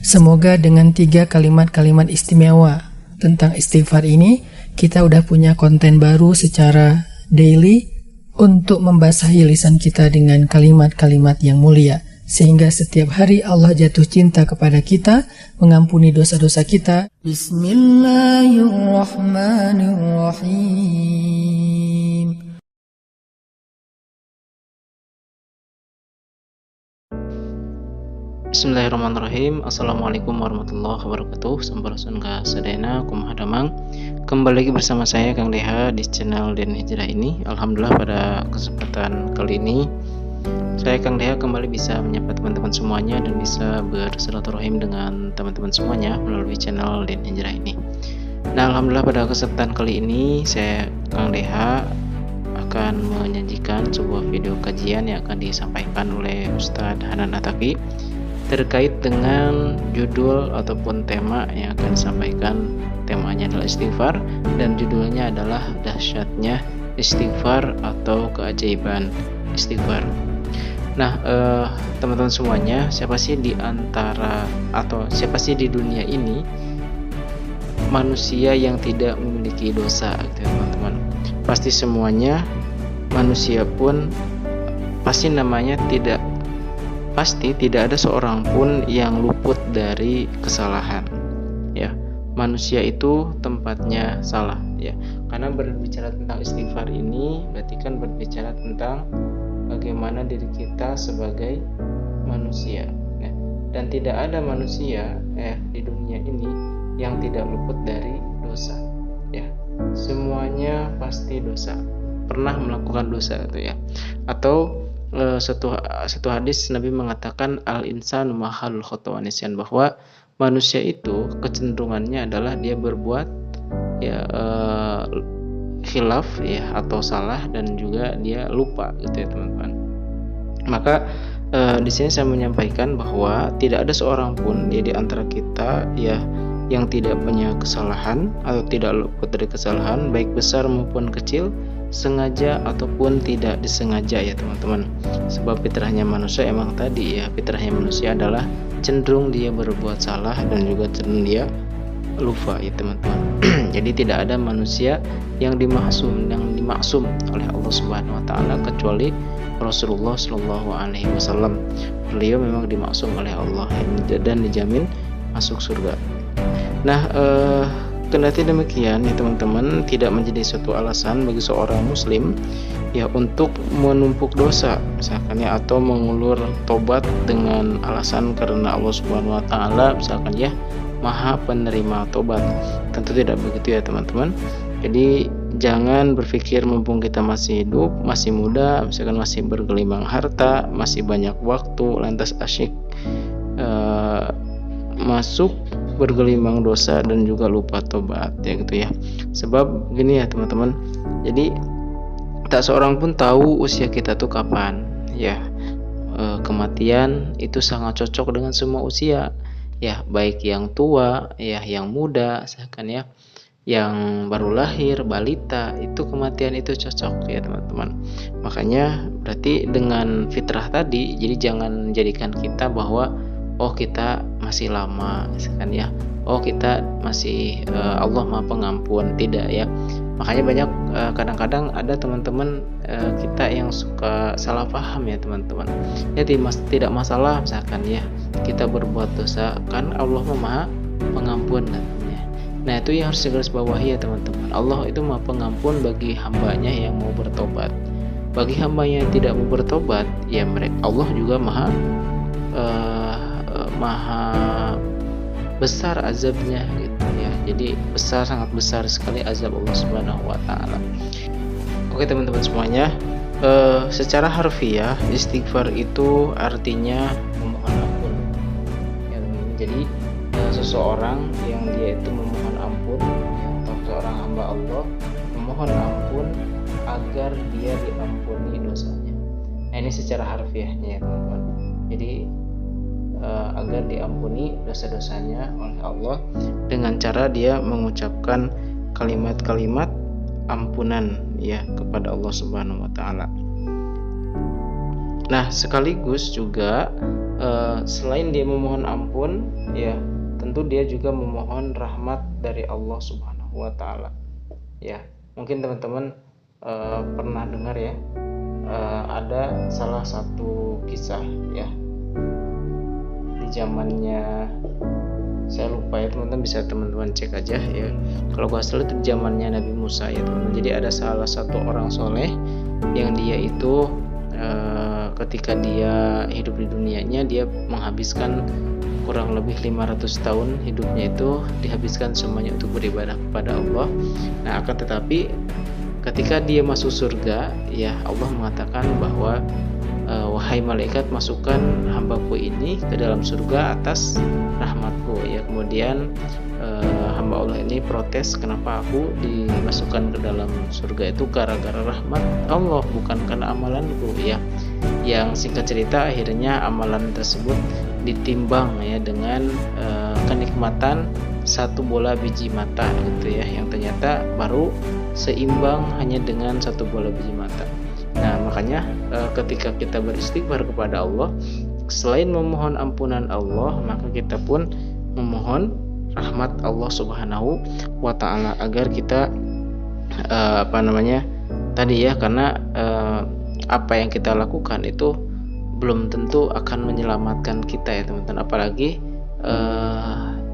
Semoga dengan 3 kalimat-kalimat istimewa tentang istighfar ini, kita udah punya konten baru secara daily untuk membasahi lisan kita dengan kalimat-kalimat yang mulia. Sehingga setiap hari Allah jatuh cinta kepada kita, mengampuni dosa-dosa kita. Bismillahirrahmanirrahim. Bismillahirrahmanirrahim. Assalamualaikum warahmatullahi wabarakatuh. Sampurasun ka sadayana kumaha damang. Kembali lagi bersama saya Kang Deha di channel Den Hijrah ini. Alhamdulillah pada kesempatan kali ini saya Kang Deha kembali bisa menyapa teman-teman semuanya dan bisa bersilaturahim dengan teman-teman semuanya melalui channel Den Hijrah ini. Nah, alhamdulillah pada kesempatan kali ini saya Kang Deha akan menyajikan sebuah video kajian yang akan disampaikan oleh Ustadz Hanan Ataki terkait dengan judul ataupun tema yang akan disampaikan. Temanya adalah istighfar dan judulnya adalah dahsyatnya istighfar atau keajaiban istighfar. Nah, teman-teman semuanya, siapa sih di dunia ini manusia yang tidak memiliki dosa, gitu, teman-teman? Pasti semuanya manusia pun pasti tidak ada seorang pun yang luput dari kesalahan, ya. Manusia itu tempatnya salah, ya. Karena berbicara tentang istighfar ini berarti kan berbicara tentang bagaimana diri kita sebagai manusia, ya. Dan tidak ada manusia di dunia ini yang tidak luput dari dosa, ya. Semuanya pasti dosa, pernah melakukan dosa, itu ya. Atau satu hadis Nabi mengatakan al-insanu mahalul khata' wa nisyan, bahwa manusia itu kecenderungannya adalah dia berbuat khilaf, ya, atau salah, dan juga dia lupa, gitu ya, teman-teman. Maka di sini saya menyampaikan bahwa tidak ada seorang pun di antara kita, ya, yang tidak punya kesalahan atau tidak luput dari kesalahan, baik besar maupun kecil, sengaja ataupun tidak disengaja, ya, teman-teman. Sebab fitrahnya manusia emang tadi, ya, fitrahnya manusia adalah cenderung dia berbuat salah dan juga cenderung dia lupa, ya, teman-teman. Jadi tidak ada manusia yang dimaksum oleh Allah Subhanahu wa taala kecuali Rasulullah Shallallahu alaihi wasallam. Beliau memang dimaksum oleh Allah dan dijamin masuk surga. Nah, kendati demikian, ya, teman-teman, tidak menjadi suatu alasan bagi seorang muslim, ya, untuk menumpuk dosa misalkan, ya, atau mengulur tobat dengan alasan karena Allah Subhanahu wa taala misalkan, ya, Maha penerima tobat. Tentu tidak begitu, ya, teman-teman. Jadi jangan berpikir mumpung kita masih hidup, masih muda, misalkan masih bergelimang harta, masih banyak waktu, lantas asyik masuk bergelimang dosa dan juga lupa tobat, ya, gitu ya. Sebab gini, ya, teman-teman, jadi tak seorang pun tahu usia kita tuh kapan, ya. Kematian itu sangat cocok dengan semua usia, ya, baik yang tua, ya, yang muda, misalkan, ya, yang baru lahir, balita, itu kematian itu cocok, ya, teman-teman. Makanya berarti dengan fitrah tadi, jadi jangan jadikan kita bahwa kita masih lama, misalkan, ya, kita masih Allah Maha Pengampun, tidak, ya. Makanya banyak kadang-kadang ada teman-teman kita yang suka salah paham, ya, teman-teman. Ya, tidak masalah misalkan, ya, kita berbuat dosa, kan Allah Maha Pengampun, katanya. Nah, itu yang harus digarisbawahi, ya, teman-teman. Allah itu Maha Pengampun bagi hambanya yang mau bertobat. Bagi hambanya yang tidak mau bertobat, ya, Allah juga Maha besar azabnya, gitu, ya. Jadi sangat besar sekali azab Allah Subhanahu wa taala. Oke, teman-teman semuanya, secara harfiah istighfar itu artinya memohon ampun, ya. Jadi seseorang yang dia itu memohon ampun, ya, atau seorang hamba Allah memohon ampun agar dia diampuni dosanya. Nah, ini secara harfiahnya, ya, teman-teman. Jadi agar diampuni dosa-dosanya oleh Allah dengan cara dia mengucapkan kalimat-kalimat ampunan, ya, kepada Allah Subhanahu wa taala. Nah, sekaligus juga selain dia memohon ampun, ya tentu dia juga memohon rahmat dari Allah Subhanahu wa taala. Ya, mungkin teman-teman pernah dengar ya, ada salah satu kisah ya di zamannya, saya lupa ya teman-teman, bisa teman-teman cek aja ya. Kalau nggak salah itu di zamannya Nabi Musa ya teman-teman. Jadi ada salah satu orang soleh yang dia itu ketika dia hidup di dunianya, dia menghabiskan kurang lebih 500 tahun hidupnya itu dihabiskan semuanya untuk beribadah kepada Allah. Nah, akan tetapi ketika dia masuk surga, ya Allah mengatakan bahwa wahai malaikat, masukkan hambaku ini ke dalam surga atas rahmatku. Ya, kemudian hamba Allah ini protes, kenapa aku dimasukkan ke dalam surga itu gara-gara rahmat Allah, bukan karena amalanku ya. Yang singkat cerita, akhirnya amalan tersebut ditimbang ya dengan kenikmatan satu bola biji mata gitu ya, yang ternyata baru seimbang hanya dengan satu bola biji mata. Nah, makanya ketika kita beristighfar kepada Allah, selain memohon ampunan Allah, maka kita pun memohon rahmat Allah Subhanahu wa taala agar kita tadi ya, karena apa yang kita lakukan itu belum tentu akan menyelamatkan kita ya teman-teman. Apalagi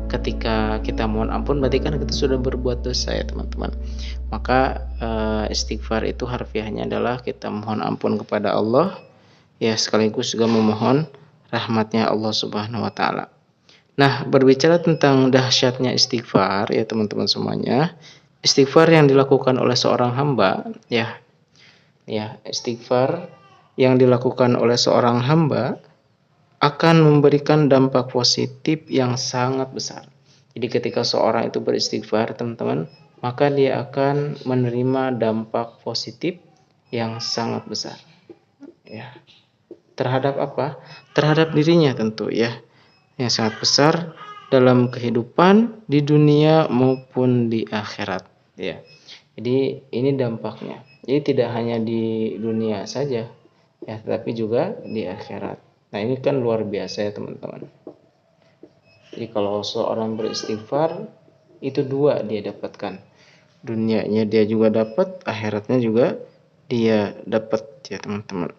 ketika kita mohon ampun, berarti kan kita sudah berbuat dosa ya teman-teman. Maka istighfar itu harfiahnya adalah kita mohon ampun kepada Allah ya, sekaligus juga memohon rahmatnya Allah Subhanahu wa taala. Nah, berbicara tentang dahsyatnya istighfar ya teman-teman semuanya, istighfar yang dilakukan oleh seorang hamba ya, istighfar yang dilakukan oleh seorang hamba akan memberikan dampak positif yang sangat besar. Jadi ketika seorang itu beristighfar teman-teman, maka dia akan menerima dampak positif yang sangat besar ya. Terhadap apa? Terhadap dirinya tentu ya, yang sangat besar dalam kehidupan di dunia maupun di akhirat ya. Jadi ini dampaknya. Jadi tidak hanya di dunia saja ya, tapi juga di akhirat. Nah, ini kan luar biasa ya teman-teman. Jadi kalau seorang beristighfar, itu dua dia dapatkan. Dunianya dia juga dapat, akhiratnya juga dia dapat ya teman-teman.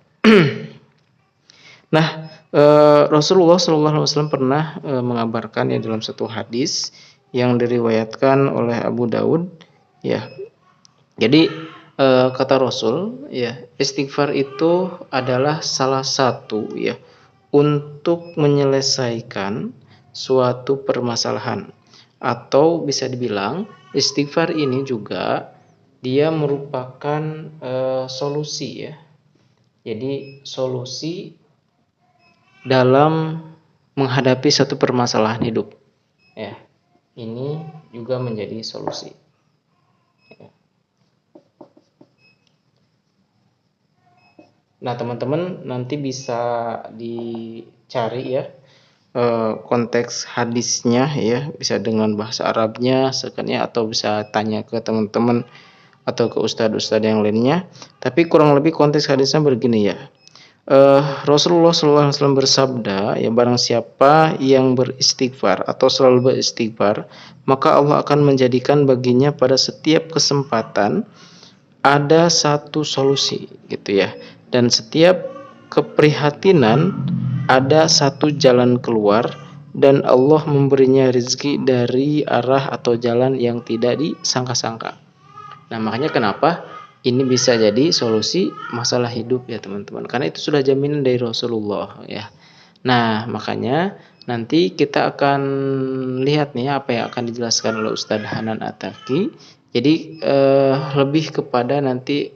Nah, Rasulullah SAW pernah mengabarkan ya dalam satu hadis yang diriwayatkan oleh Abu Daud ya. Jadi kata Rasul ya, istighfar itu adalah salah satu ya untuk menyelesaikan suatu permasalahan, atau bisa dibilang istighfar ini juga dia merupakan solusi ya. Jadi solusi dalam menghadapi satu permasalahan hidup ya, ini juga menjadi solusi ya. Nah teman-teman nanti bisa dicari ya konteks hadisnya ya, bisa dengan bahasa Arabnya sekalian, atau bisa tanya ke teman-teman atau ke ustadz-ustadz yang lainnya. Tapi kurang lebih konteks hadisnya begini ya. Rasulullah SAW bersabda ya, barang siapa yang beristighfar atau selalu beristighfar, maka Allah akan menjadikan baginya pada setiap kesempatan ada satu solusi gitu ya, dan setiap keprihatinan ada satu jalan keluar, dan Allah memberinya rezeki dari arah atau jalan yang tidak disangka-sangka. Nah makanya kenapa ini bisa jadi solusi masalah hidup ya teman-teman, karena itu sudah jaminan dari Rasulullah ya. Nah makanya nanti kita akan lihat nih apa yang akan dijelaskan oleh Ustadz Hanan Attaqi. Jadi lebih kepada nanti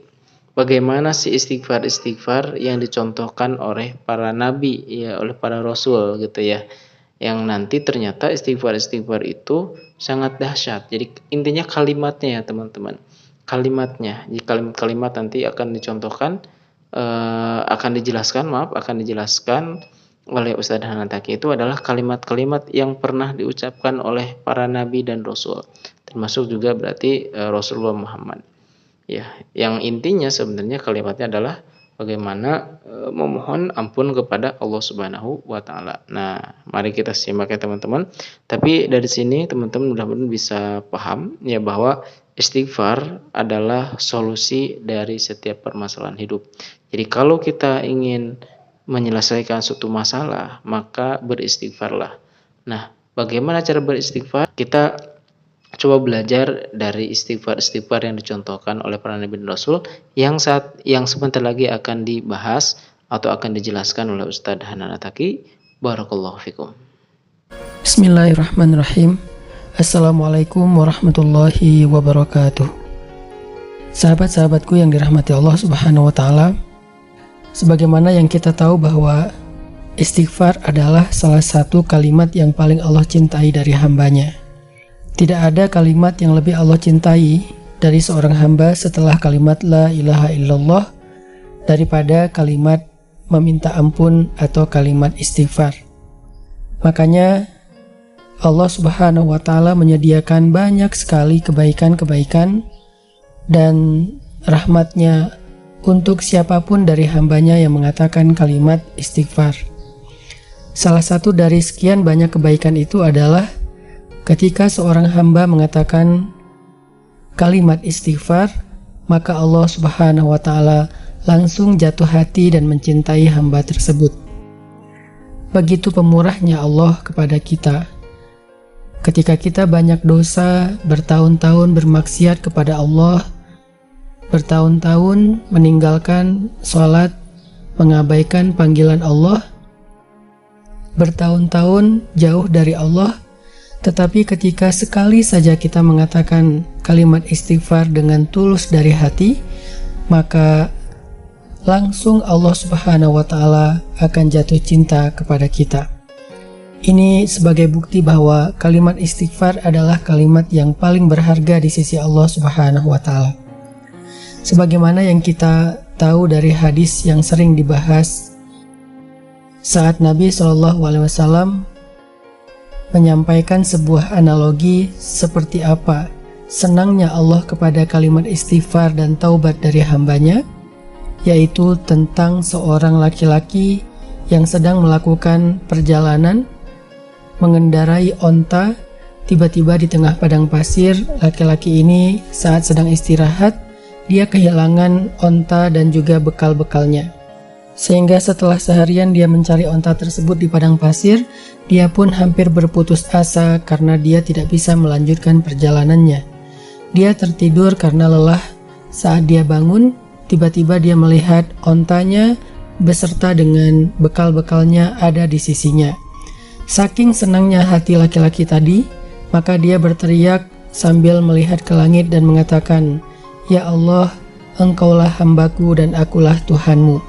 bagaimana sih istighfar yang dicontohkan oleh para nabi ya, oleh para rasul gitu ya, yang nanti ternyata istighfar itu sangat dahsyat. Jadi intinya kalimatnya ya teman-teman, kalimatnya. Jadi kalimat nanti akan dicontohkan, akan dijelaskan oleh Ustadz Hanan Attaqi. Itu adalah kalimat-kalimat yang pernah diucapkan oleh para nabi dan rasul, termasuk juga berarti Rasulullah Muhammad ya. Yang intinya sebenarnya kalimatnya adalah bagaimana memohon ampun kepada Allah Subhanahu wa taala. Nah, mari kita simak ya teman-teman. Tapi dari sini teman-teman mudah-mudahan bisa paham ya bahwa istighfar adalah solusi dari setiap permasalahan hidup. Jadi kalau kita ingin menyelesaikan suatu masalah, maka beristighfarlah. Nah, bagaimana cara beristighfar? Kita coba belajar dari istighfar-istighfar yang dicontohkan oleh para nabi dan rasul yang sebentar lagi akan dibahas atau akan dijelaskan oleh Ustadz Hanan Ataki. Barakallahu fikum. Bismillahirrahmanirrahim. Assalamualaikum warahmatullahi wabarakatuh. Sahabat-sahabatku yang dirahmati Allah Subhanahu wa taala, sebagaimana yang kita tahu bahwa istighfar adalah salah satu kalimat yang paling Allah cintai dari hambanya. Tidak ada kalimat yang lebih Allah cintai dari seorang hamba setelah kalimat la ilaha illallah daripada kalimat meminta ampun atau kalimat istighfar. Makanya Allah Subhanahu wa taala menyediakan banyak sekali kebaikan-kebaikan dan rahmatnya untuk siapapun dari hambanya yang mengatakan kalimat istighfar. Salah satu dari sekian banyak kebaikan itu adalah ketika seorang hamba mengatakan kalimat istighfar, maka Allah Subhanahu wa taala langsung jatuh hati dan mencintai hamba tersebut. Begitu pemurahnya Allah kepada kita. Ketika kita banyak dosa, bertahun-tahun bermaksiat kepada Allah, bertahun-tahun meninggalkan sholat, mengabaikan panggilan Allah, bertahun-tahun jauh dari Allah, tetapi ketika sekali saja kita mengatakan kalimat istighfar dengan tulus dari hati, maka langsung Allah Subhanahu wa taala akan jatuh cinta kepada kita. Ini sebagai bukti bahwa kalimat istighfar adalah kalimat yang paling berharga di sisi Allah Subhanahu wa taala. Sebagaimana yang kita tahu dari hadis yang sering dibahas saat Nabi SAW menyampaikan sebuah analogi seperti apa senangnya Allah kepada kalimat istighfar dan taubat dari hambanya, yaitu tentang seorang laki-laki yang sedang melakukan perjalanan mengendarai onta. Tiba-tiba di tengah padang pasir, laki-laki ini saat sedang istirahat, dia kehilangan onta dan juga bekal-bekalnya. Sehingga setelah seharian dia mencari onta tersebut di padang pasir, dia pun hampir berputus asa karena dia tidak bisa melanjutkan perjalanannya. Dia tertidur karena lelah. Saat dia bangun, tiba-tiba dia melihat ontanya beserta dengan bekal-bekalnya ada di sisinya. Saking senangnya hati laki-laki tadi, maka dia berteriak sambil melihat ke langit dan mengatakan, "Ya Allah, Engkaulah hambaku dan akulah Tuhanmu."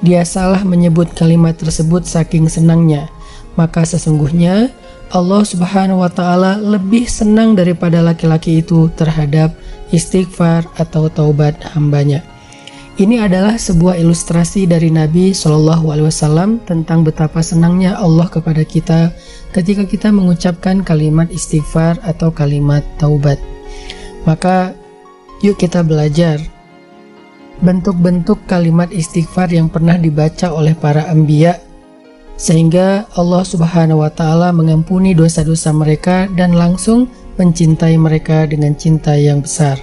Dia salah menyebut kalimat tersebut saking senangnya. Maka sesungguhnya Allah Subhanahu wa taala lebih senang daripada laki-laki itu terhadap istighfar atau taubat hambanya. Ini adalah sebuah ilustrasi dari Nabi SAW tentang betapa senangnya Allah kepada kita ketika kita mengucapkan kalimat istighfar atau kalimat taubat. Maka yuk kita belajar bentuk-bentuk kalimat istighfar yang pernah dibaca oleh para anbiya, sehingga Allah Subhanahu wa taala mengampuni dosa-dosa mereka dan langsung mencintai mereka dengan cinta yang besar.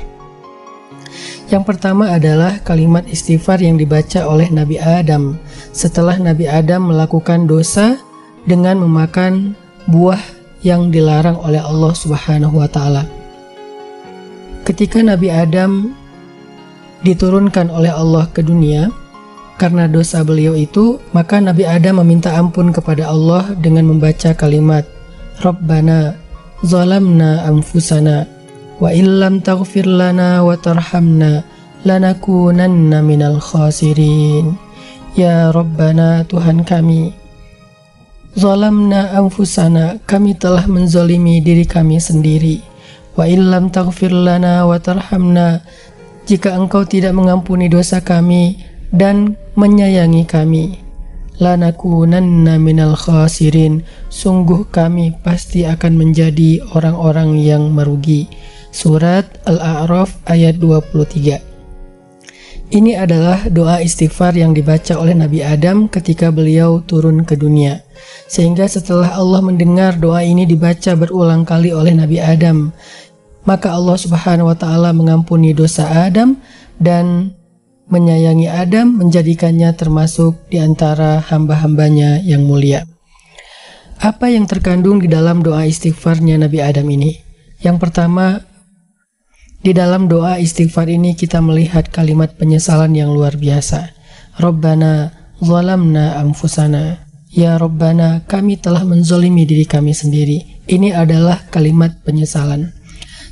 Yang pertama adalah kalimat istighfar yang dibaca oleh Nabi Adam setelah Nabi Adam melakukan dosa dengan memakan buah yang dilarang oleh Allah Subhanahu wa taala. Ketika Nabi Adam diturunkan oleh Allah ke dunia karena dosa beliau itu, maka Nabi Adam meminta ampun kepada Allah dengan membaca kalimat Rabbana zalamna anfusana wa illam taghfir lana wa tarhamna lanakunanna minal khasirin. Ya Rabbana, Tuhan kami, zalamna anfusana, kami telah menzalimi diri kami sendiri, wa illam taghfir lana wa tarhamna, jika Engkau tidak mengampuni dosa kami dan menyayangi kami, lanakunanna minal khasirin, sungguh kami pasti akan menjadi orang-orang yang merugi. Surat Al-A'raf ayat 23. Ini adalah doa istighfar yang dibaca oleh Nabi Adam ketika beliau turun ke dunia. Sehingga setelah Allah mendengar doa ini dibaca berulang kali oleh Nabi Adam, maka Allah Subhanahu wa taala mengampuni dosa Adam dan menyayangi Adam, menjadikannya termasuk di antara hamba-hambanya yang mulia. Apa yang terkandung di dalam doa istighfarnya Nabi Adam ini? Yang pertama, di dalam doa istighfar ini kita melihat kalimat penyesalan yang luar biasa. Rabbana zalamna anfusana. Ya Rabbana, kami telah menzolimi diri kami sendiri. Ini adalah kalimat penyesalan.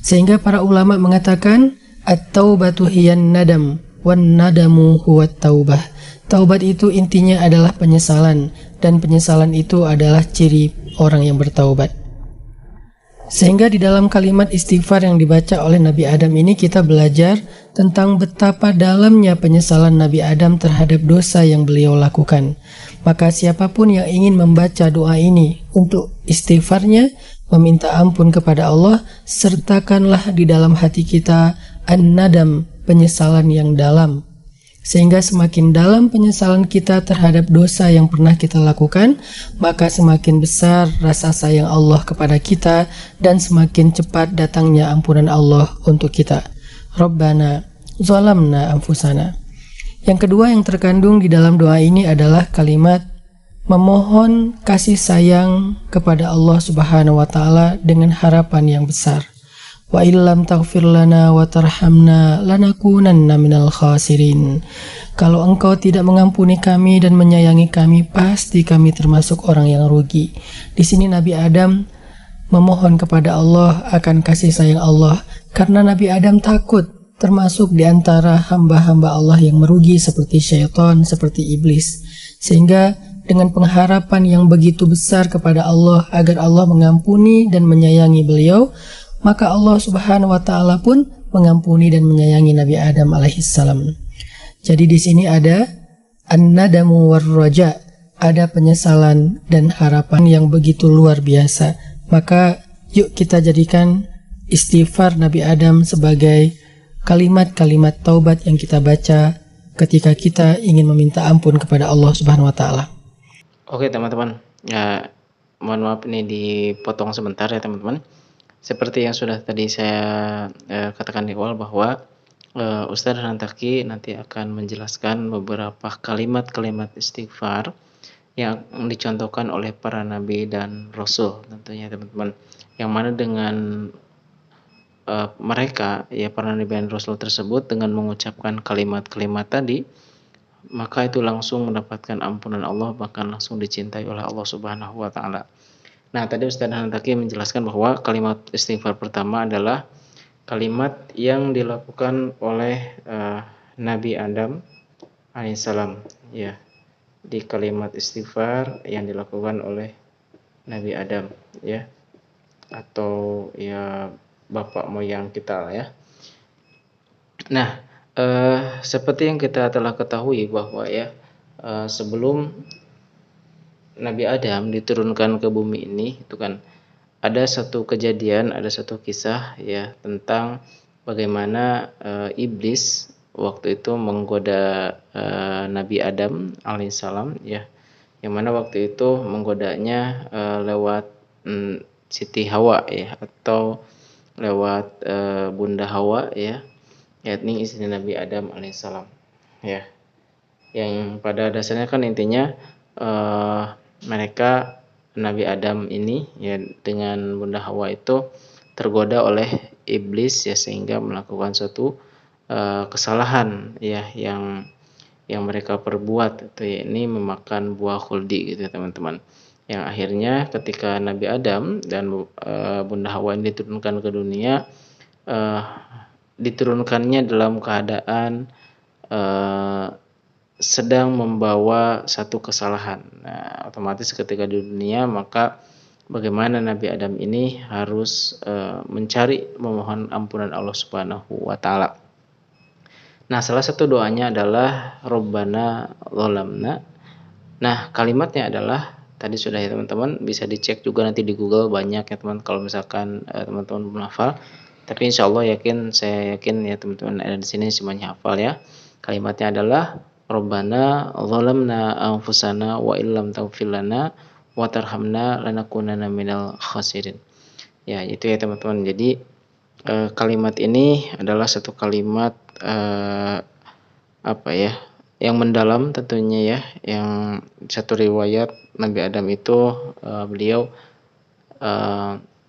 Sehingga para ulama mengatakan, at-taubatu hiyan nadam, wan nadamu huwat taubah. Taubat itu intinya adalah penyesalan, dan penyesalan itu adalah ciri orang yang bertaubat. Sehingga di dalam kalimat istighfar yang dibaca oleh Nabi Adam ini kita belajar tentang betapa dalamnya penyesalan Nabi Adam terhadap dosa yang beliau lakukan. Maka siapapun yang ingin membaca doa ini untuk istighfarnya, meminta ampun kepada Allah, sertakanlah di dalam hati kita an-nadam, penyesalan yang dalam. Sehingga semakin dalam penyesalan kita terhadap dosa yang pernah kita lakukan, maka semakin besar rasa sayang Allah kepada kita dan semakin cepat datangnya ampunan Allah untuk kita. Rabbana zalamna anfusana. Yang kedua yang terkandung di dalam doa ini adalah kalimat memohon kasih sayang kepada Allah Subhanahu wa taala dengan harapan yang besar. Wa illam taghfir lana wa tarhamna lanakunanna minal khasirin. Kalau engkau tidak mengampuni kami dan menyayangi kami, pasti kami termasuk orang yang rugi. Di sini Nabi Adam memohon kepada Allah akan kasih sayang Allah karena Nabi Adam takut termasuk di antara hamba-hamba Allah yang merugi seperti syaitan, seperti iblis. Sehingga dengan pengharapan yang begitu besar kepada Allah agar Allah mengampuni dan menyayangi beliau, maka Allah Subhanahu wa taala pun mengampuni dan menyayangi Nabi Adam alaihissalam. Jadi di sini ada an-nadamu war-raja, ada penyesalan dan harapan yang begitu luar biasa. Maka yuk kita jadikan istighfar Nabi Adam sebagai kalimat-kalimat taubat yang kita baca ketika kita ingin meminta ampun kepada Allah Subhanahu wa taala. Oke teman-teman, ya mohon maaf ini dipotong sebentar ya teman-teman. Seperti yang sudah tadi saya katakan di awal bahwa Ustadz Rantaki nanti akan menjelaskan beberapa kalimat-kalimat istighfar yang dicontohkan oleh para nabi dan rasul tentunya teman-teman. Yang mana dengan mereka, ya para nabi dan rasul tersebut dengan mengucapkan kalimat-kalimat tadi, maka itu langsung mendapatkan ampunan Allah, bahkan langsung dicintai oleh Allah Subhanahu wa taala. Nah, tadi Ustaz Hantaki menjelaskan bahwa kalimat istighfar pertama adalah kalimat yang dilakukan oleh Nabi Adam alaihissalam. Ya, di kalimat istighfar yang dilakukan oleh Nabi Adam, ya, atau ya bapak moyang kita lah ya. Nah, seperti yang kita telah ketahui bahwa ya sebelum Nabi Adam diturunkan ke bumi ini, itu kan ada satu kejadian, ada satu kisah ya tentang bagaimana iblis waktu itu menggoda Nabi Adam alaihissalam ya, yang mana waktu itu menggodanya lewat Siti Hawa ya, atau lewat Bunda Hawa ya, yakni istri Nabi Adam alaihissalam ya, yang pada dasarnya kan intinya mereka Nabi Adam ini ya dengan Bunda Hawa itu tergoda oleh iblis ya, sehingga melakukan suatu kesalahan ya yang mereka perbuat itu ya, ini memakan buah khuldi gitu ya teman-teman. Yang akhirnya ketika Nabi Adam dan Bunda Hawa ini diturunkan ke dunia, diturunkannya dalam keadaan sedang membawa satu kesalahan. Nah, otomatis ketika di dunia, maka bagaimana Nabi Adam ini harus memohon ampunan Allah Subhanahu wa taala. Nah, salah satu doanya adalah Rabbana zalamna. Nah, kalimatnya adalah tadi sudah ya teman-teman, bisa dicek juga nanti di Google, banyak ya teman kalau misalkan teman-teman belum hafal. Tapi insya Allah saya yakin ya teman-teman ada di sini semuanya hafal ya. Kalimatnya adalah Rabbana zalamna anfusana wa illam taghfir lana wa tarhamna lanakunanna minal khasirin. Ya, itu ya teman-teman. Jadi kalimat ini adalah satu kalimat yang mendalam tentunya ya. Yang satu riwayat Nabi Adam itu beliau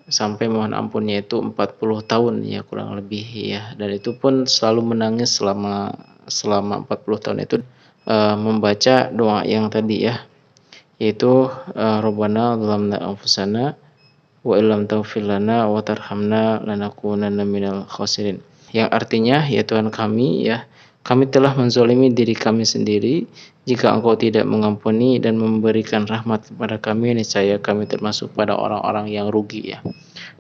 sampai mohon ampunnya itu 40 tahun ya kurang lebih ya, dan itu pun selalu menangis selama 40 tahun itu membaca doa yang tadi ya, yaitu Rabbana zalamna anfusana wa illam taghfir lana wa tarhamna lanakunanna minal khasirin, yang artinya ya Tuhan kami ya, kami telah menzalimi diri kami sendiri, jika Engkau tidak mengampuni dan memberikan rahmat kepada kami, niscaya kami termasuk pada orang-orang yang rugi ya.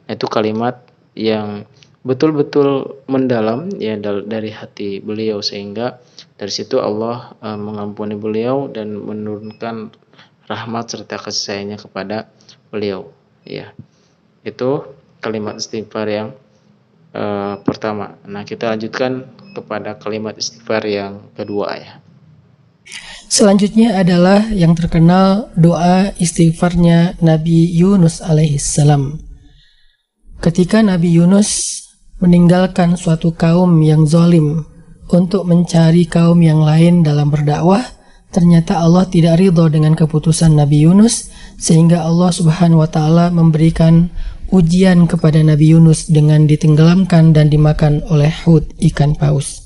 Itu kalimat yang betul-betul mendalam ya dari hati beliau, sehingga dari situ Allah mengampuni beliau dan menurunkan rahmat serta kasih sayangnya kepada beliau ya. Itu kalimat istighfar yang pertama. Nah, kita lanjutkan kepada kalimat istighfar yang kedua ya. Selanjutnya adalah yang terkenal doa istighfarnya Nabi Yunus alaihissalam. Ketika Nabi Yunus meninggalkan suatu kaum yang zalim untuk mencari kaum yang lain dalam berdakwah, ternyata Allah tidak ridho dengan keputusan Nabi Yunus, sehingga Allah Subhanahu wa taala memberikan ujian kepada Nabi Yunus dengan ditenggelamkan dan dimakan oleh hut, ikan paus.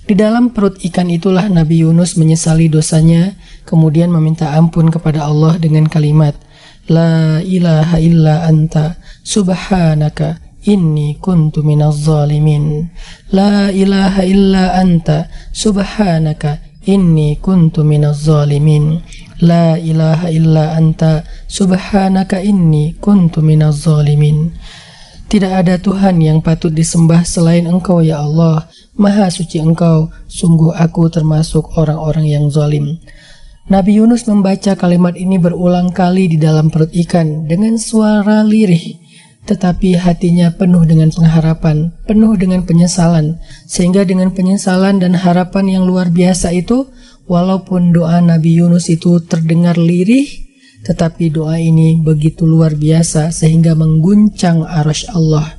Di dalam perut ikan itulah Nabi Yunus menyesali dosanya, kemudian meminta ampun kepada Allah dengan kalimat, La ilaha illa anta subhanaka inni kuntu minaz zalimin. La ilaha illa anta subhanaka inni kuntu minaz zalimin. La ilaha illa anta subhanaka inni kuntu minaz zalimin. Tidak ada Tuhan yang patut disembah selain Engkau ya Allah. Maha suci Engkau, sungguh aku termasuk orang-orang yang zalim. Nabi Yunus membaca kalimat ini berulang kali di dalam perut ikan dengan suara lirih, tetapi hatinya penuh dengan pengharapan, penuh dengan penyesalan, sehingga dengan penyesalan dan harapan yang luar biasa itu, walaupun doa Nabi Yunus itu terdengar lirih, tetapi doa ini begitu luar biasa sehingga mengguncang arasy Allah.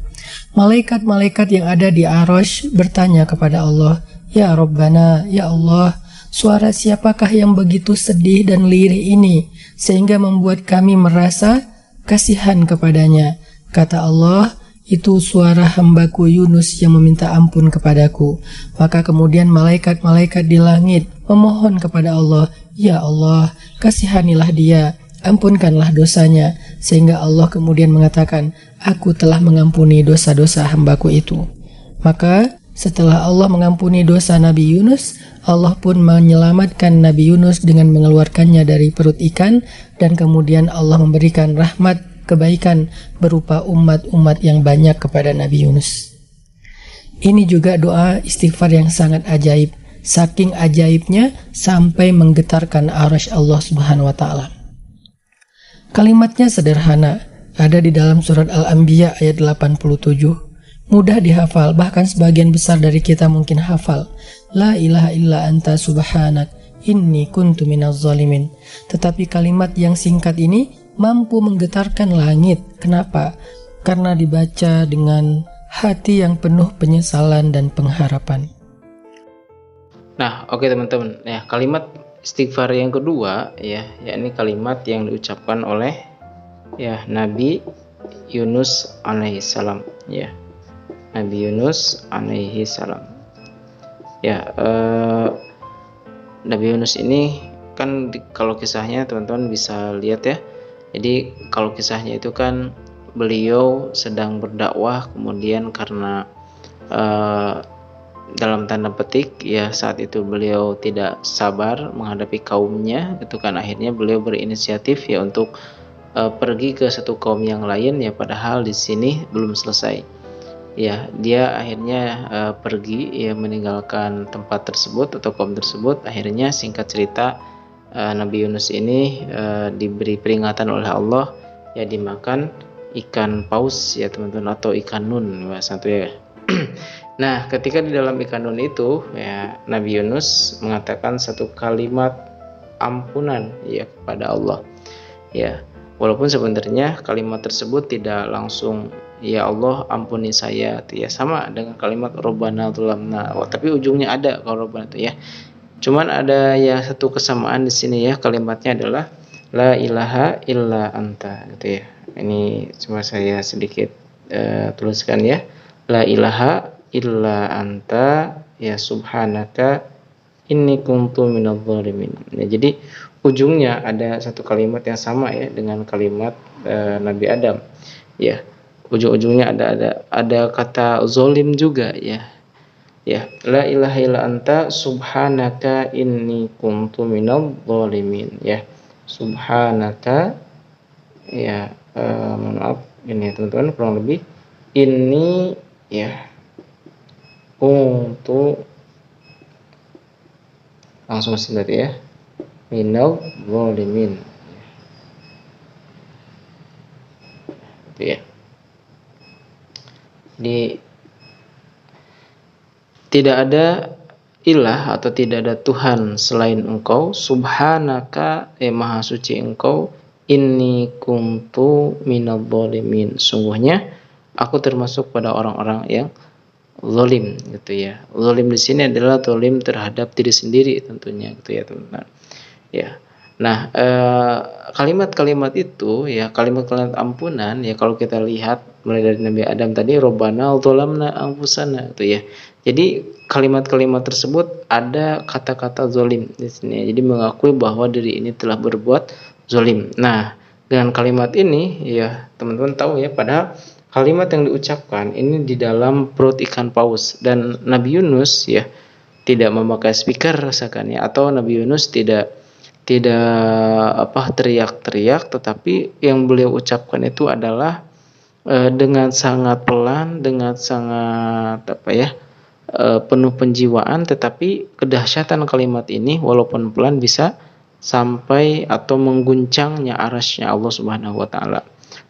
Malaikat-malaikat yang ada di arasy bertanya kepada Allah, Ya Rabbana, Ya Allah, suara siapakah yang begitu sedih dan lirih ini sehingga membuat kami merasa kasihan kepadanya? Kata Allah, itu suara hambaku Yunus yang meminta ampun kepadaku. Maka kemudian malaikat-malaikat di langit memohon kepada Allah, Ya Allah, kasihanilah dia, ampunkanlah dosanya. Sehingga Allah kemudian mengatakan, aku telah mengampuni dosa-dosa hambaku itu. Maka setelah Allah mengampuni dosa Nabi Yunus, Allah pun menyelamatkan Nabi Yunus dengan mengeluarkannya dari perut ikan, dan kemudian Allah memberikan rahmat kebaikan berupa umat-umat yang banyak kepada Nabi Yunus. Ini juga doa istighfar yang sangat ajaib, saking ajaibnya sampai menggetarkan arasy Allah Subhanahu wa taala. Kalimatnya sederhana, ada di dalam surat Al-Anbiya ayat 87. Mudah dihafal, bahkan sebagian besar dari kita mungkin hafal. La ilaha illa anta subhanak inni kuntu minaz zalimin. Tetapi kalimat yang singkat ini mampu menggetarkan langit. Kenapa? Karena dibaca dengan hati yang penuh penyesalan dan pengharapan. Nah, oke teman-teman. Ya, kalimat istighfar yang kedua ya, yakni kalimat yang diucapkan oleh ya Nabi Yunus alaihissalam ya. Nabi Yunus alaihi salam. Ya, Nabi Yunus ini kan kalau kisahnya teman-teman bisa lihat ya. Jadi kalau kisahnya itu kan beliau sedang berdakwah, kemudian karena dalam tanda petik ya saat itu beliau tidak sabar menghadapi kaumnya, itu kan akhirnya beliau berinisiatif ya untuk pergi ke satu kaum yang lain ya, padahal di sini belum selesai. Ya, dia akhirnya pergi ya meninggalkan tempat tersebut atau kaum tersebut. Akhirnya singkat cerita Nabi Yunus ini diberi peringatan oleh Allah ya, dimakan ikan paus ya teman-teman, atau ikan nun bahasa itu ya. Nah, ketika di dalam ikan nun itu ya Nabi Yunus mengatakan satu kalimat ampunan ya kepada Allah. Ya, walaupun sebenarnya kalimat tersebut tidak langsung ya Allah ampuni saya, ya sama dengan kalimat Rabbana dzalamna, tapi ujungnya ada kalau Rabbana itu ya. Cuman ada ya satu kesamaan di sini ya, kalimatnya adalah la ilaha illa anta gitu ya. Ini cuma saya sedikit tuliskan ya. La ilaha illa anta ya subhanaka inni kuntu minadz dzalimin. Ya, jadi ujungnya ada satu kalimat yang sama ya dengan kalimat Nabi Adam. Ya, ujung-ujungnya ada kata zolim juga ya. Ya, la ilaha illa anta subhanaka inni kuntu minadz dzalimin ya. Subhanaka ya maaf ini teman-teman kurang lebih ini ya untuk langsung sendiri ya minal zalimin itu ya. Tidak ada ilah atau tidak ada Tuhan selain Engkau, subhanaka maha suci Engkau, inni kuntu minadz zalimin, sungguhnya aku termasuk pada orang-orang yang zalim gitu ya. Zalim di sini adalah zalim terhadap diri sendiri tentunya gitu ya teman-teman. Ya. Nah, kalimat-kalimat itu ya kalimat-kalimat ampunan ya kalau kita lihat mulai dari Nabi Adam tadi Rabbana dzalamna anfusana gitu ya. Jadi kalimat-kalimat tersebut ada kata-kata zalim di sini. Jadi mengakui bahwa diri ini telah berbuat zalim. Nah, dengan kalimat ini ya teman-teman tahu ya padahal kalimat yang diucapkan ini di dalam perut ikan paus dan Nabi Yunus ya tidak memakai speaker rasakan ya, atau Nabi Yunus tidak teriak-teriak, tetapi yang beliau ucapkan itu adalah dengan sangat pelan, dengan sangat penuh penjiwaan, tetapi kedahsyatan kalimat ini walaupun pelan bisa sampai atau mengguncangnya arasy-Nya Allah Subhanahu wa taala.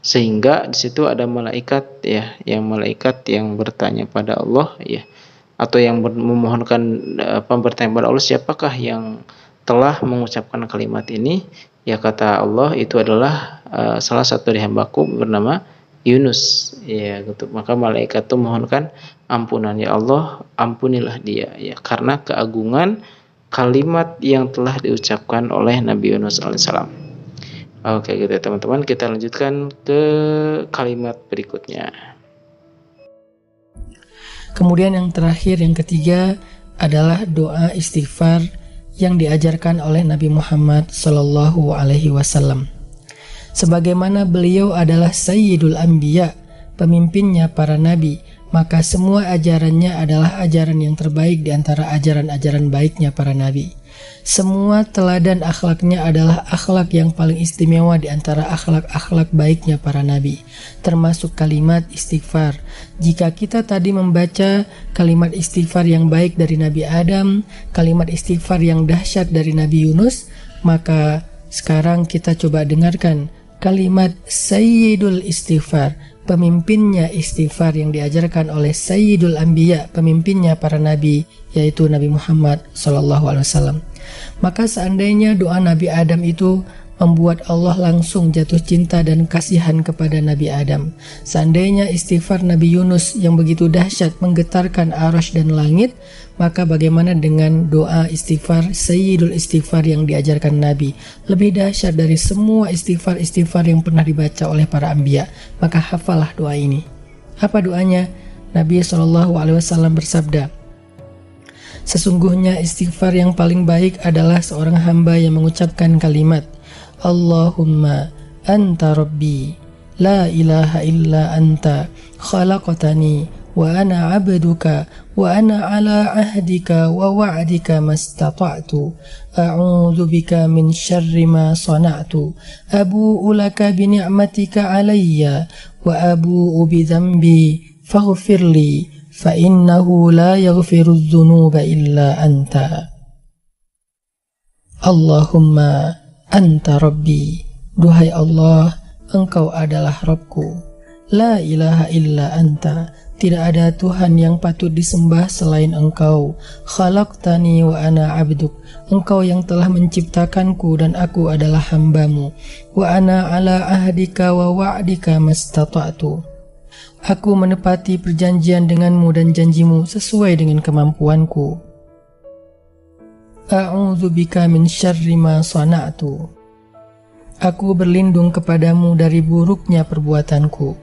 Sehingga di situ ada malaikat ya, malaikat yang bertanya pada Allah ya, atau yang memohonkan bertanya pada Allah, siapakah yang telah mengucapkan kalimat ini? Ya kata Allah itu adalah salah satu dari hambaku bernama Yunus ya gitu. Maka malaikat itu mohonkan ampunan, ya Allah ampunilah dia ya karena keagungan kalimat yang telah diucapkan oleh Nabi Yunus alaihissalam. Oke gitu ya teman-teman, kita lanjutkan ke kalimat berikutnya. Kemudian yang terakhir, yang ketiga adalah doa istighfar yang diajarkan oleh Nabi Muhammad Sallallahu Alaihi Wasallam. Sebagaimana beliau adalah Sayyidul Anbiya, pemimpinnya para nabi, maka semua ajarannya adalah ajaran yang terbaik di antara ajaran-ajaran baiknya para nabi. Semua teladan akhlaknya adalah akhlak yang paling istimewa di antara akhlak-akhlak baiknya para nabi, termasuk kalimat istighfar. Jika kita tadi membaca kalimat istighfar yang baik dari Nabi Adam, kalimat istighfar yang dahsyat dari Nabi Yunus, maka sekarang kita coba dengarkan kalimat Sayyidul Istighfar, pemimpinnya istighfar yang diajarkan oleh Sayyidul Anbiya, pemimpinnya para nabi, yaitu Nabi Muhammad SAW. Maka seandainya doa Nabi Adam itu membuat Allah langsung jatuh cinta dan kasihan kepada Nabi Adam, seandainya istighfar Nabi Yunus yang begitu dahsyat menggetarkan arasy dan langit, maka bagaimana dengan doa istighfar Sayyidul Istighfar yang diajarkan Nabi, lebih dahsyat dari semua istighfar-istighfar yang pernah dibaca oleh para anbiya. Maka hafalah doa ini. Apa doanya? Nabi SAW bersabda, sesungguhnya istighfar yang paling baik adalah seorang hamba yang mengucapkan kalimat Allahumma anta rabbi la ilaha illa anta khalaqtani wa ana abduka wa ana ala ahdika wa wa'dika mastata'tu a'udzu bika min syarri ma sana'tu abu'u laka bi ni'matika alayya wa abu'u bi dhanbi faghfirli fa innahu la yaghfiru dzunuba illa anta. Allahumma anta rabbi, duhai Allah, engkau adalah Rabbku. La ilaha illa anta, tidak ada Tuhan yang patut disembah selain Engkau. Khalaqtani wa ana abduk. Engkau yang telah menciptakanku dan aku adalah hamba-Mu. Wa ana ala ahdika wa wa'dika mastata'tu. Aku menepati perjanjian denganmu dan janjimu sesuai dengan kemampuanku. A'udzu bika min syarri ma sana'tu. Aku berlindung kepadamu dari buruknya perbuatanku.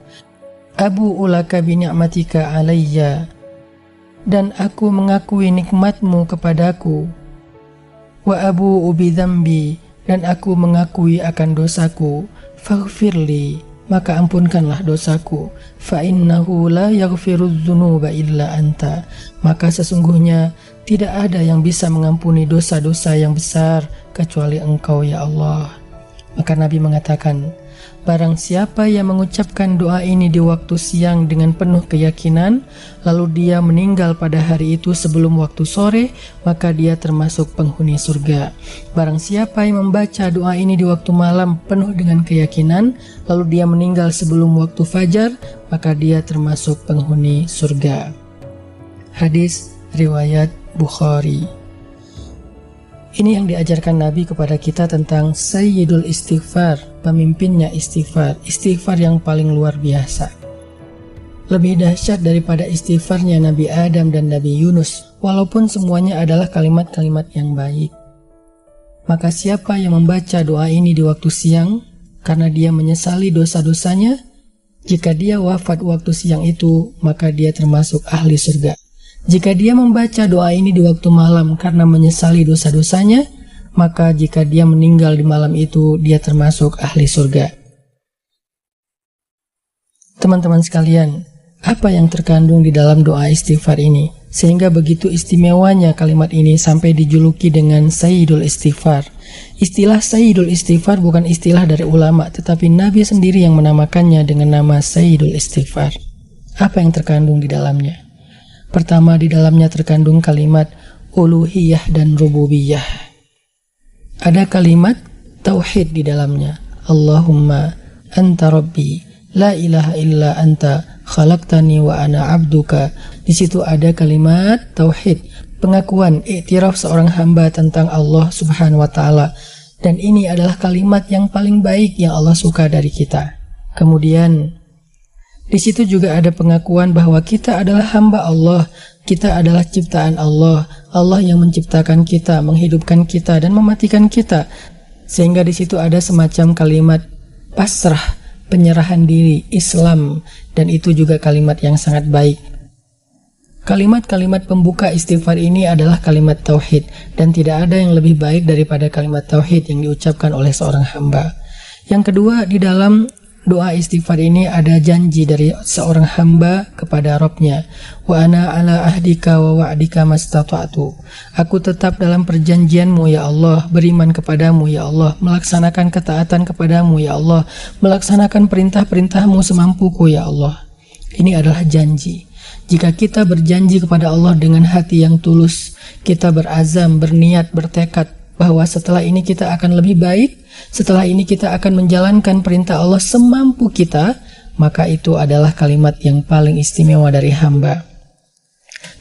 Abu'u laka bi ni'matika alayya. Dan aku mengakui nikmatmu kepadaku. Wa abu'u bi dzambi. Dan aku mengakui akan dosaku. Faghfirli, maka ampunkanlah dosaku. Fa innahu la yaghfirudz dzunuba illa anta. Maka sesungguhnya tidak ada yang bisa mengampuni dosa-dosa yang besar kecuali Engkau ya Allah. Maka Nabi mengatakan, barang siapa yang mengucapkan doa ini di waktu siang dengan penuh keyakinan, lalu dia meninggal pada hari itu sebelum waktu sore, maka dia termasuk penghuni surga. Barang siapa yang membaca doa ini di waktu malam penuh dengan keyakinan, lalu dia meninggal sebelum waktu fajar, maka dia termasuk penghuni surga. Hadis riwayat Bukhari. Ini yang diajarkan Nabi kepada kita tentang Sayyidul Istighfar, pemimpinnya istighfar, istighfar yang paling luar biasa. Lebih dahsyat daripada istighfarnya Nabi Adam dan Nabi Yunus, walaupun semuanya adalah kalimat-kalimat yang baik. Maka siapa yang membaca doa ini di waktu siang, karena dia menyesali dosa-dosanya, jika dia wafat waktu siang itu, maka dia termasuk ahli surga. Jika dia membaca doa ini di waktu malam karena menyesali dosa-dosanya, maka jika dia meninggal di malam itu, dia termasuk ahli surga. Teman-teman sekalian, apa yang terkandung di dalam doa istighfar ini, sehingga begitu istimewanya kalimat ini sampai dijuluki dengan Sayyidul Istighfar. Istilah Sayyidul Istighfar bukan istilah dari ulama, tetapi Nabi sendiri yang menamakannya dengan nama Sayyidul Istighfar. Apa yang terkandung di dalamnya? Pertama, di dalamnya terkandung kalimat uluhiyah dan rububiyah. Ada kalimat tauhid di dalamnya. Allahumma anta rabbi, la ilaha illa anta, khalaqtani wa ana abduka. Di situ ada kalimat tauhid, pengakuan, iktiraf seorang hamba tentang Allah Subhanahu wa taala. Dan ini adalah kalimat yang paling baik yang Allah suka dari kita. Kemudian di situ juga ada pengakuan bahwa kita adalah hamba Allah, kita adalah ciptaan Allah, Allah yang menciptakan kita, menghidupkan kita, dan mematikan kita. Sehingga di situ ada semacam kalimat pasrah, penyerahan diri, Islam, dan itu juga kalimat yang sangat baik. Kalimat-kalimat pembuka istighfar ini adalah kalimat tauhid, dan tidak ada yang lebih baik daripada kalimat tauhid yang diucapkan oleh seorang hamba. Yang kedua, di dalam doa istighfar ini ada janji dari seorang hamba kepada Rabb-nya. Wa ana ala ahdika wa wa'dika mastata'tu. Aku tetap dalam perjanjianmu ya Allah, beriman kepadamu ya Allah, melaksanakan ketaatan kepadamu ya Allah, melaksanakan perintah-perintahmu semampuku ya Allah. Ini adalah janji. Jika kita berjanji kepada Allah dengan hati yang tulus, kita berazam, berniat, bertekad bahwa setelah ini kita akan lebih baik, setelah ini kita akan menjalankan perintah Allah semampu kita, maka itu adalah kalimat yang paling istimewa dari hamba.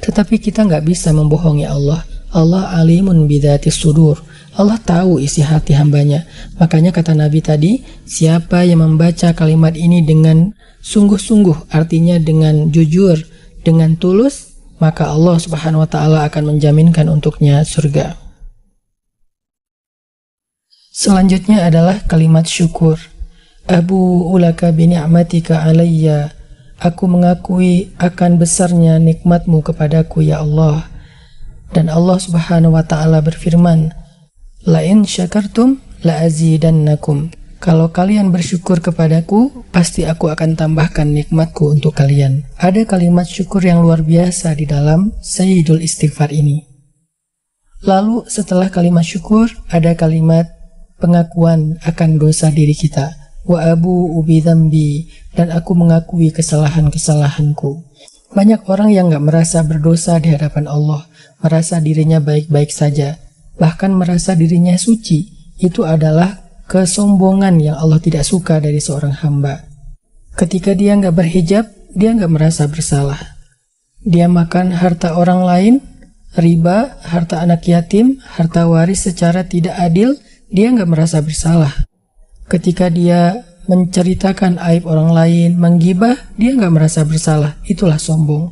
Tetapi kita nggak bisa membohongi Allah. Allah alimun bidzatis sudur. Allah tahu isi hati hambanya. Makanya kata Nabi tadi, siapa yang membaca kalimat ini dengan sungguh-sungguh, artinya dengan jujur, dengan tulus, maka Allah Subhanahu wa taala akan menjaminkan untuknya surga. Selanjutnya adalah kalimat syukur. Abu'u laka bi ni'matika alayya. Aku mengakui akan besarnya nikmatmu kepadaku ya Allah. Dan Allah Subhanahu wa taala berfirman, la in syakartum la azidannakum. Kalau kalian bersyukur kepadaku, pasti aku akan tambahkan nikmatku untuk kalian. Ada kalimat syukur yang luar biasa di dalam Sayyidul Istighfar ini. Lalu setelah kalimat syukur, ada kalimat pengakuan akan dosa diri kita. Wa abu'u bi dzambi, dan aku mengakui kesalahan-kesalahanku. Banyak orang yang gak merasa berdosa di hadapan Allah, merasa dirinya baik-baik saja, bahkan merasa dirinya suci. Itu adalah kesombongan yang Allah tidak suka dari seorang hamba. Ketika dia gak berhijab, dia gak merasa bersalah. dia makan harta orang lain, riba, harta anak yatim, harta waris secara tidak adil, dia nggak merasa bersalah. Ketika dia menceritakan aib orang lain, menggibah, dia nggak merasa bersalah. Itulah sombong.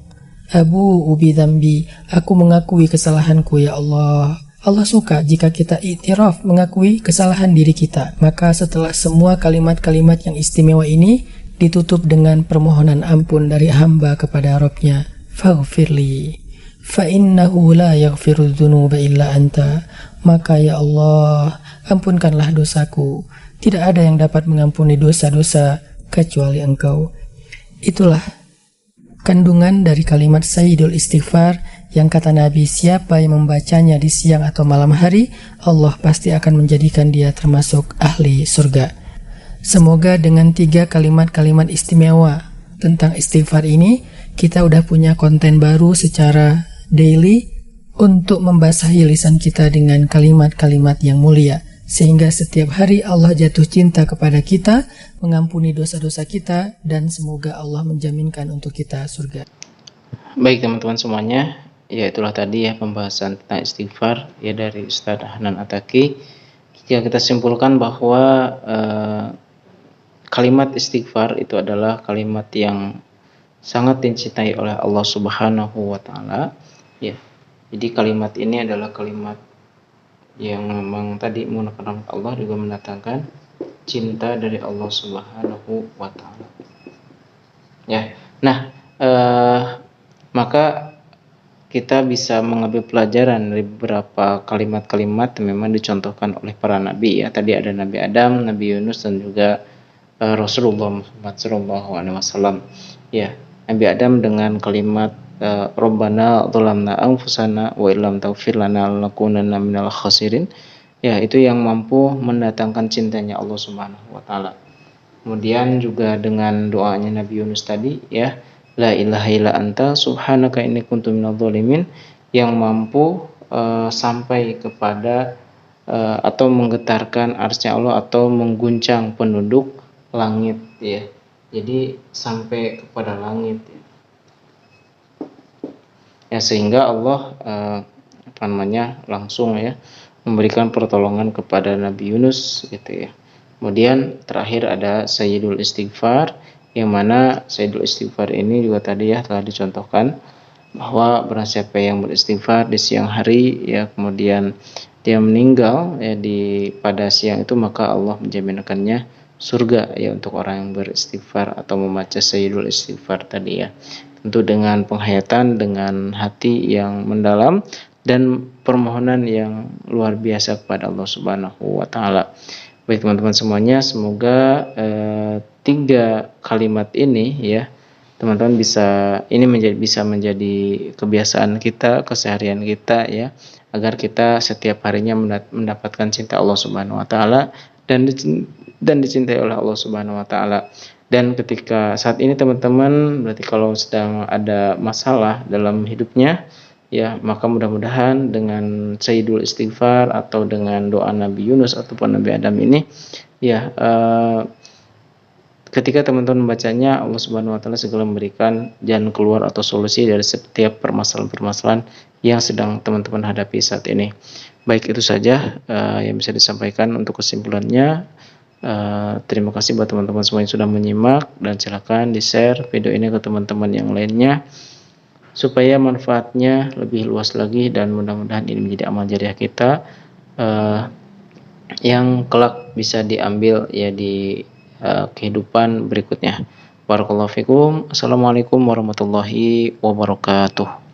Abu ubi dzambi, aku mengakui kesalahanku ya Allah. Allah suka jika kita iktiraf, mengakui kesalahan diri kita. Maka setelah semua kalimat-kalimat yang istimewa ini ditutup dengan permohonan ampun dari hamba kepada Rabb-nya. Faghfirli fa innahu la yaghfiru dzunuba illa anta. Maka ya Allah, ampunkanlah dosaku. Tidak ada yang dapat mengampuni dosa-dosa kecuali Engkau. Itulah kandungan dari kalimat Sayyidul Istighfar yang kata Nabi, siapa yang membacanya di siang atau malam hari, Allah pasti akan menjadikan dia termasuk ahli surga. Semoga dengan 3 kalimat-kalimat istimewa tentang istighfar ini, kita udah punya konten baru secara daily untuk membasahi lisan kita dengan kalimat-kalimat yang mulia. Sehingga setiap hari Allah jatuh cinta kepada kita, mengampuni dosa-dosa kita, dan semoga Allah menjaminkan untuk kita surga. Baik teman-teman semuanya, ya itulah tadi ya pembahasan tentang istighfar ya dari Ustadz Hanan Attaqi. Ya, kita simpulkan bahwa kalimat istighfar itu adalah kalimat yang sangat dicintai oleh Allah Subhanahu wa taala ya. Jadi kalimat ini adalah kalimat yang memang tadi menggunakan rahmat Allah, juga mendatangkan cinta dari Allah Subhanahu wa taala. Ya. Nah, maka kita bisa mengambil pelajaran dari beberapa kalimat-kalimat yang memang dicontohkan oleh para nabi ya. Tadi ada Nabi Adam, Nabi Yunus, dan juga Rasulullah Muhammad SAW. Ya, Nabi Adam dengan kalimat Rabbana dzalamna anfusana wa illam taghfir lana lanakunanna minal khasirin. Ya, itu yang mampu mendatangkan cintanya Allah Subhanahu wa taala. Kemudian juga dengan doanya Nabi Yunus tadi ya, la ilaha illa anta subhanaka inni kuntu minadh dhalimin, yang mampu sampai kepada atau menggetarkan arsy Allah atau mengguncang penduduk langit ya. Jadi sampai kepada langit ya. Ya, sehingga Allah langsung ya memberikan pertolongan kepada Nabi Yunus gitu ya. Kemudian terakhir ada Sayyidul Istighfar, yang mana Sayyidul Istighfar ini juga tadi ya telah dicontohkan bahwa barang siapa yang beristighfar di siang hari ya, kemudian dia meninggal ya pada siang itu, maka Allah menjaminkannya surga ya untuk orang yang beristighfar atau membaca Sayyidul Istighfar tadi ya. Tentu dengan penghayatan, dengan hati yang mendalam, dan permohonan yang luar biasa kepada Allah Subhanahu wa taala. Baik teman-teman semuanya, semoga 3 kalimat ini ya teman-teman bisa menjadi kebiasaan kita, keseharian kita ya, agar kita setiap harinya mendapatkan cinta Allah Subhanahu wa taala dan dicintai oleh Allah Subhanahu wa taala. Dan ketika saat ini teman-teman, berarti kalau sedang ada masalah dalam hidupnya ya, maka mudah-mudahan dengan Sayyidul Istighfar atau dengan doa Nabi Yunus ataupun Nabi Adam ini ya, ketika teman-teman membacanya, Allah Subhanahu wa taala segera memberikan jalan keluar atau solusi dari setiap permasalahan-permasalahan yang sedang teman-teman hadapi saat ini. Baik, itu saja yang bisa disampaikan untuk kesimpulannya. Terima kasih buat teman-teman semua yang sudah menyimak, dan silakan di-share video ini ke teman-teman yang lainnya supaya manfaatnya lebih luas lagi, dan mudah-mudahan ini menjadi amal jariah kita yang kelak bisa diambil ya di kehidupan berikutnya. Barakallahu fikum. Assalamualaikum warahmatullahi wabarakatuh.